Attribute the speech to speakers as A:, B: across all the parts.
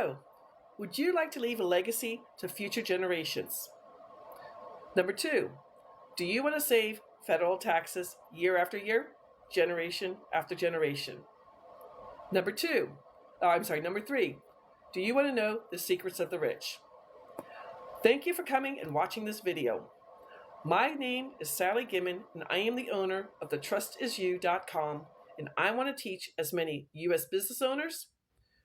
A: So, would you like to leave a legacy to future generations? Number 2, do you want to save federal taxes year after year, generation after generation? Number 3, do you want to know the secrets of the rich? Thank you for coming and watching this video. My name is Sally Gimmon, and I am the owner of thetrustisyou.com, and I want to teach as many U.S. business owners,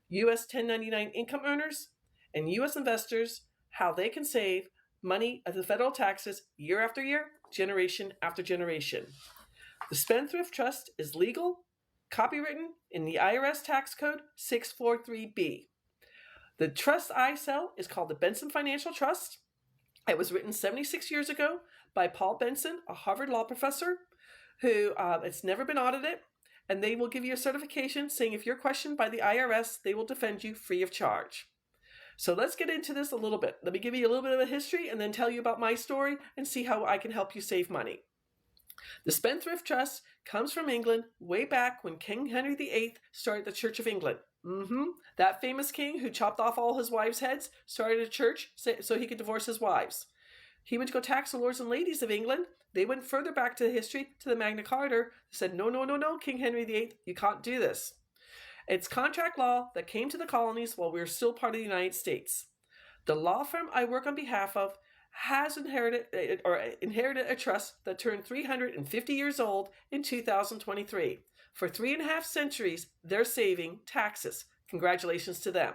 A: U.S. 1099 income earners, and U.S. investors how they can save money of the federal taxes year after year, generation after generation. The Spendthrift Trust is legal, copywritten in the IRS Tax Code 643B. The trust I sell is called the Benson Financial Trust. It was written 76 years ago by Paul Benson, a Harvard law professor, who it's never been audited, and they will give you a certification saying if you're questioned by the IRS, they will defend you free of charge. So let's get into this a little bit. Let me give you a little bit of a history and then tell you about my story and see how I can help you save money. The Spendthrift Trust comes from England way back when King Henry VIII started the Church of England. That famous king who chopped off all his wives' heads started a church so he could divorce his wives. He went to go tax the lords and ladies of England. They went further back to the history, to the Magna Carta. They said, no, King Henry VIII, you can't do this. It's contract law that came to the colonies while we were still part of the United States. The law firm I work on behalf of has inherited a trust that turned 350 years old in 2023. For 3.5 centuries, they're saving taxes. Congratulations to them.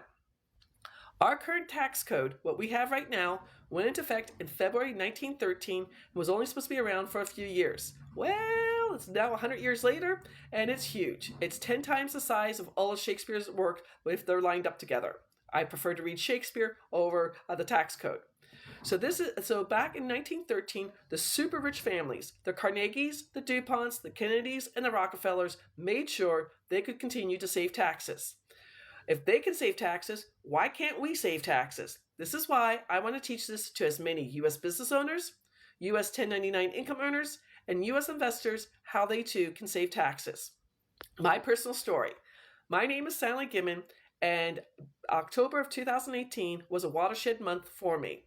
A: Our current tax code, what we have right now, went into effect in February 1913 and was only supposed to be around for a few years. Well, it's now 100 years later, and it's huge. It's 10 times the size of all of Shakespeare's work if they're lined up together. I prefer to read Shakespeare over the tax code. So back in 1913, the super rich families, the Carnegies, the DuPonts, the Kennedys, and the Rockefellers made sure they could continue to save taxes. If they can save taxes, why can't we save taxes? This is why I want to teach this to as many U.S. business owners, U.S. 1099 income earners, and U.S. investors how they too can save taxes. My personal story. My name is Sally Gimmon, and October of 2018 was a watershed month for me.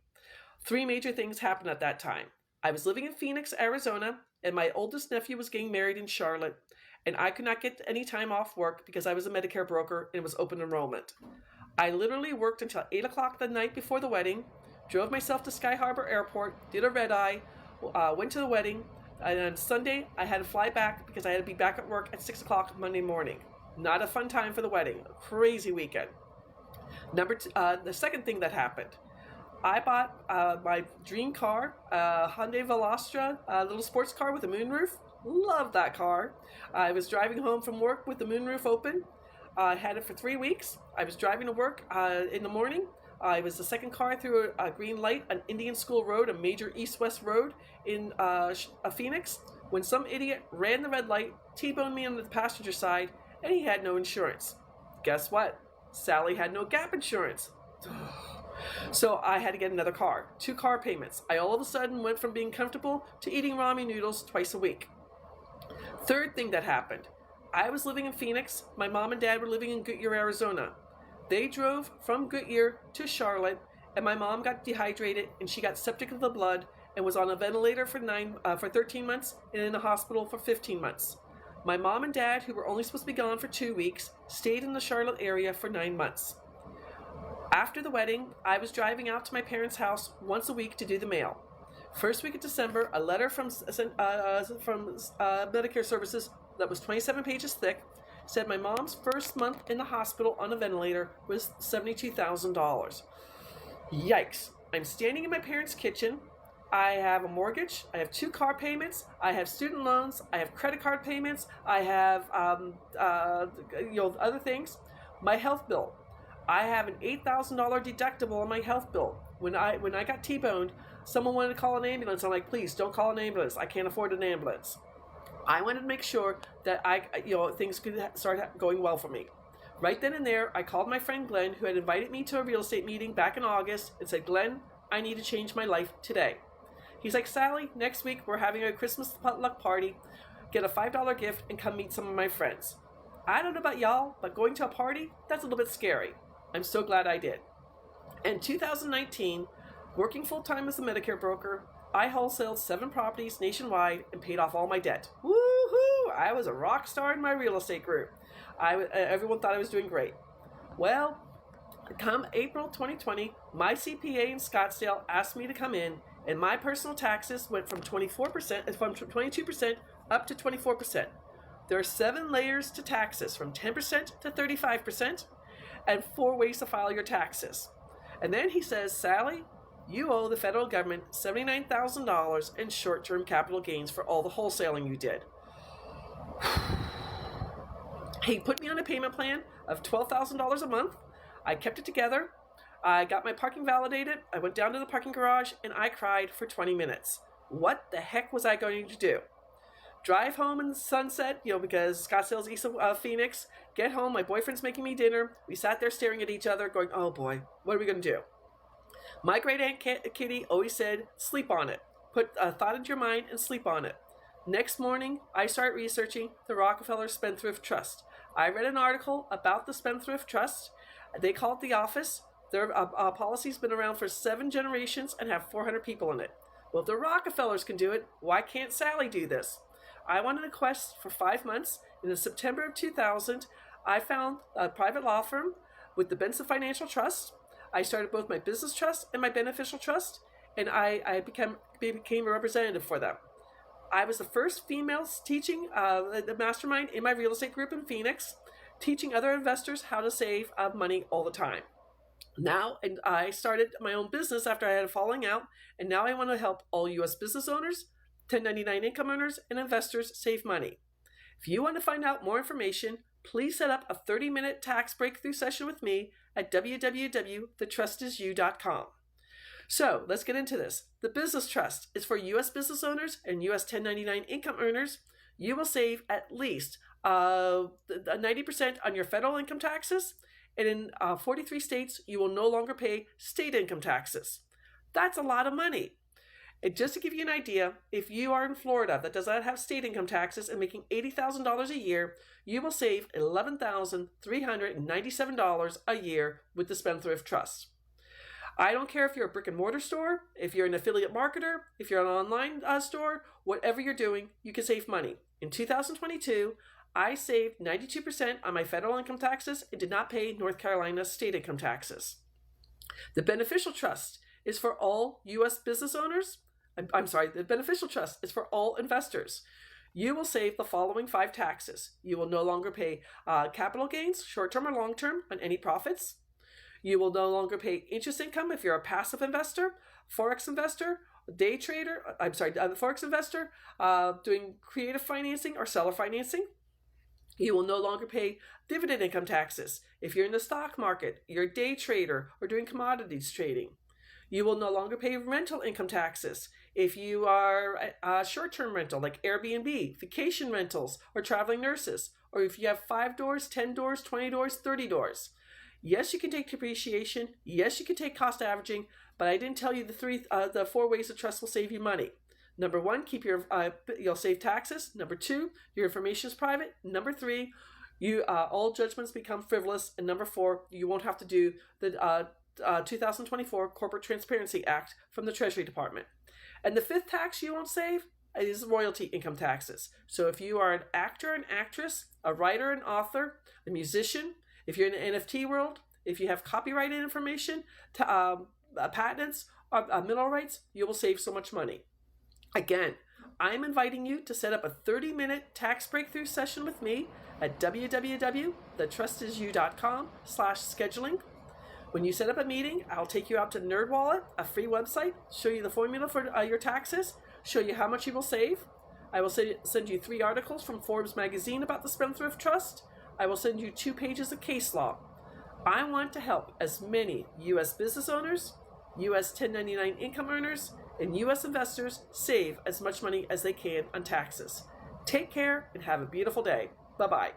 A: 3 major things happened at that time. I was living in Phoenix, Arizona, and my oldest nephew was getting married in Charlotte, and I could not get any time off work because I was a Medicare broker and it was open enrollment. I literally worked until 8 o'clock the night before the wedding, drove myself to Sky Harbor Airport, did a red eye, went to the wedding, and on Sunday I had to fly back because I had to be back at work at 6 o'clock Monday morning. Not a fun time for the wedding. A crazy weekend. The second thing that happened, I bought my dream car, a Hyundai Veloster, a little sports car with a moonroof. Love that car. I was driving home from work with the moonroof open. I had it for 3 weeks. I was driving to work in the morning. I was the second car through a green light on Indian School Road, a major east-west road in Phoenix, when some idiot ran the red light, T-boned me on the passenger side, and he had no insurance. Guess what? Sally had no gap insurance. So I had to get another car. 2 car payments. I all of a sudden went from being comfortable to eating ramen noodles twice a week. Third thing that happened. I was living in Phoenix. My mom and dad were living in Goodyear, Arizona. They drove from Goodyear to Charlotte, and my mom got dehydrated, and she got septic of the blood and was on a ventilator for 13 months and in the hospital for 15 months. My mom and dad, who were only supposed to be gone for 2 weeks, stayed in the Charlotte area for 9 months. After the wedding, I was driving out to my parents' house once a week to do the mail. First week of December, a letter from Medicare Services that was 27 pages thick said my mom's first month in the hospital on a ventilator was $72,000. Yikes. I'm standing in my parents' kitchen. I have a mortgage. I have 2 car payments. I have student loans. I have credit card payments. I have other things. My health bill. I have an $8,000 deductible on my health bill. When I got T-boned, someone wanted to call an ambulance. I'm like, please don't call an ambulance. I can't afford an ambulance. I wanted to make sure that things could start going well for me. Right then and there, I called my friend Glenn, who had invited me to a real estate meeting back in August, and said, Glenn, I need to change my life today. He's like, Sally, next week we're having a Christmas potluck party. Get a $5 gift and come meet some of my friends. I don't know about y'all, but going to a party, that's a little bit scary. I'm so glad I did. In 2019, working full-time as a Medicare broker, I wholesaled 7 properties nationwide and paid off all my debt. Woohoo! I was a rock star in my real estate group. Everyone thought I was doing great. Well, come April 2020, my CPA in Scottsdale asked me to come in, and my personal taxes went from 22% up to 24%. There are 7 layers to taxes, from 10% to 35%, and 4 ways to file your taxes. And then he says, Sally, you owe the federal government $79,000 in short-term capital gains for all the wholesaling you did. He put me on a payment plan of $12,000 a month. I kept it together. I got my parking validated. I went down to the parking garage and I cried for 20 minutes. What the heck was I going to do? Drive home in the sunset, because Scottsdale's east of Phoenix. Get home, my boyfriend's making me dinner. We sat there staring at each other going, oh boy, what are we going to do? My great aunt Kitty always said, sleep on it. Put a thought into your mind and sleep on it. Next morning, I started researching the Rockefellers Spendthrift Trust. I read an article about the Spendthrift Trust. They call it The Office. Their policy's been around for 7 generations and have 400 people in it. Well, if the Rockefellers can do it, why can't Sally do this? I went on a quest for 5 months. In September of 2000, I found a private law firm with the Benson Financial Trust. I started both my business trust and my beneficial trust, and I became a representative for them. I was the first female teaching the mastermind in my real estate group in Phoenix, teaching other investors how to save money all the time. Now, and I started my own business after I had a falling out, and now I want to help all U.S. business owners, 1099 income earners, and investors save money. If you want to find out more information, please set up a 30-minute tax breakthrough session with me at www.thetrustisyou.com. So let's get into this. The business trust is for U.S. business owners and U.S. 1099 income earners. You will save at least 90% on your federal income taxes, and in 43 states, you will no longer pay state income taxes. That's a lot of money. And just to give you an idea, if you are in Florida that does not have state income taxes and making $80,000 a year, you will save $11,397 a year with the Spendthrift Trust. I don't care if you're a brick and mortar store, if you're an affiliate marketer, if you're an online store, whatever you're doing, you can save money. In 2022, I saved 92% on my federal income taxes and did not pay North Carolina state income taxes. The beneficial trust is for all U.S. business owners. The beneficial trust is for all investors. You will save the following 5 taxes. You will no longer pay capital gains, short-term or long-term, on any profits. You will no longer pay interest income if you're a passive investor, forex investor, day trader, forex investor, doing creative financing or seller financing. You will no longer pay dividend income taxes if you're in the stock market, you're a day trader, or doing commodities trading. You will no longer pay rental income taxes if you are a short-term rental like Airbnb, vacation rentals, or traveling nurses, or if you have 5 doors, 10 doors, 20 doors, 30 doors. Yes, you can take depreciation. Yes, you can take cost averaging, but I didn't tell you the 4 ways the trust will save you money. Number 1, you'll save taxes. Number 2, your information is private. Number 3, all judgments become frivolous. And number 4, you won't have to do the 2024 Corporate Transparency Act from the Treasury Department. And the 5th tax you won't save is royalty income taxes. So if you are an actor, an actress, a writer, an author, a musician, if you're in the NFT world, if you have copyrighted information, patents, or mineral rights, you will save so much money. Again, I'm inviting you to set up a 30-minute tax breakthrough session with me at www.thetrustisyou.com/scheduling. When you set up a meeting, I'll take you out to NerdWallet, a free website, show you the formula for your taxes, show you how much you will save. I will send you 3 articles from Forbes magazine about the Spendthrift Trust. I will send you 2 pages of case law. I want to help as many U.S. business owners, U.S. 1099 income earners, and U.S. investors save as much money as they can on taxes. Take care and have a beautiful day. Bye-bye.